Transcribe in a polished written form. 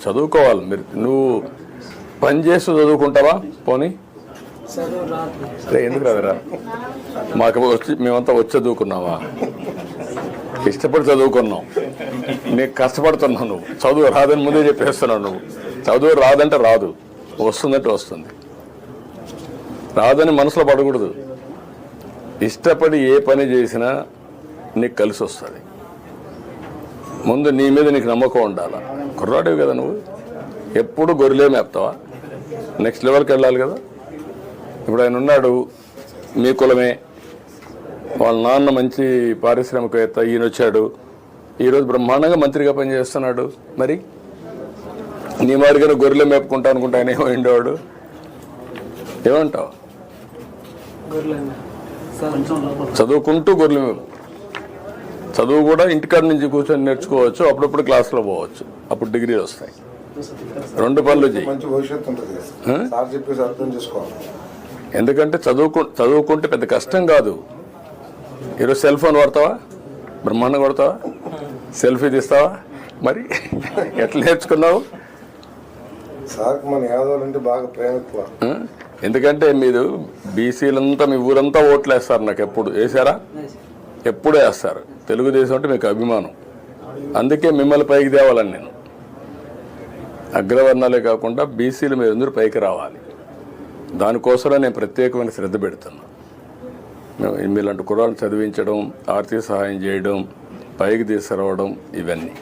చదువుకోవాలి. మీరు నువ్వు పని చేస్తూ చదువుకుంటావా? పోనీ ఎందుకు రాదురా? మాకు వచ్చి మేమంతా వచ్చి చదువుకున్నావా? ఇష్టపడి చదువుకున్నావు. నీకు కష్టపడుతున్నావు. నువ్వు చదువు రాదని ముందే చెప్పేస్తున్నావు. నువ్వు చదువు రాదంటే రాదు, వస్తుందంటే వస్తుంది. రాదని మనసులో పడకూడదు. ఇష్టపడి ఏ పని చేసినా నీకు కలిసి వస్తుంది. ముందు నీ మీద నీకు నమ్మకం ఉండాలా. కుర్రాడివి కదా నువ్వు, ఎప్పుడు గొర్రెలే మేపుతావా? నెక్స్ట్ లెవెల్కి వెళ్ళాలి కదా. ఇప్పుడు ఆయన ఉన్నాడు, మీ కులమే, వాళ్ళ నాన్న మంచి పారిశ్రామికవేత్త, ఈయన వచ్చాడు, ఈరోజు బ్రహ్మాండంగా మంత్రిగా పనిచేస్తున్నాడు. మరి నీ మాదిరిగా గొర్రెలే మేపుకుంటా అనుకుంటా ఆయన ఏమో ఉండేవాడు. ఏమంటావు? చదువుకుంటూ గొర్రెలు మేపు. చదువు కూడా ఇంటికాడ నుంచి కూర్చొని నేర్చుకోవచ్చు, అప్పుడప్పుడు క్లాసులో పోవచ్చు, అప్పుడు డిగ్రీలు వస్తాయి. 2 పనులు చేయి. ఎందుకంటే చదువుకుంటే పెద్ద కష్టం కాదు. ఈరోజు సెల్ ఫోన్ వాడతావా? బ్రహ్మాండంగా కొడతావా? సెల్ఫీ తీస్తావా? మరి ఎట్లా నేర్చుకున్నావు? ఎందుకంటే మీరు బీసీలంతా మీ ఊరంతా ఓట్లు వేస్తారు. నాకు ఎప్పుడు వేసారా? ఎప్పుడు వేస్తారు. తెలుగుదేశం అంటే మీకు అభిమానం, అందుకే మిమ్మల్ని పైకి తేవాలని నేను. అగ్రవర్ణాలే కాకుండా బీసీలు మీరు అందరూ పైకి రావాలి. దానికోసమే నేను ప్రత్యేకమైన శ్రద్ధ పెడుతున్నాను. మీలాంటి కుర్రాలను చదివించడం, ఆర్థిక సహాయం చేయడం, పైకి తీసుకురావడం, ఇవన్నీ.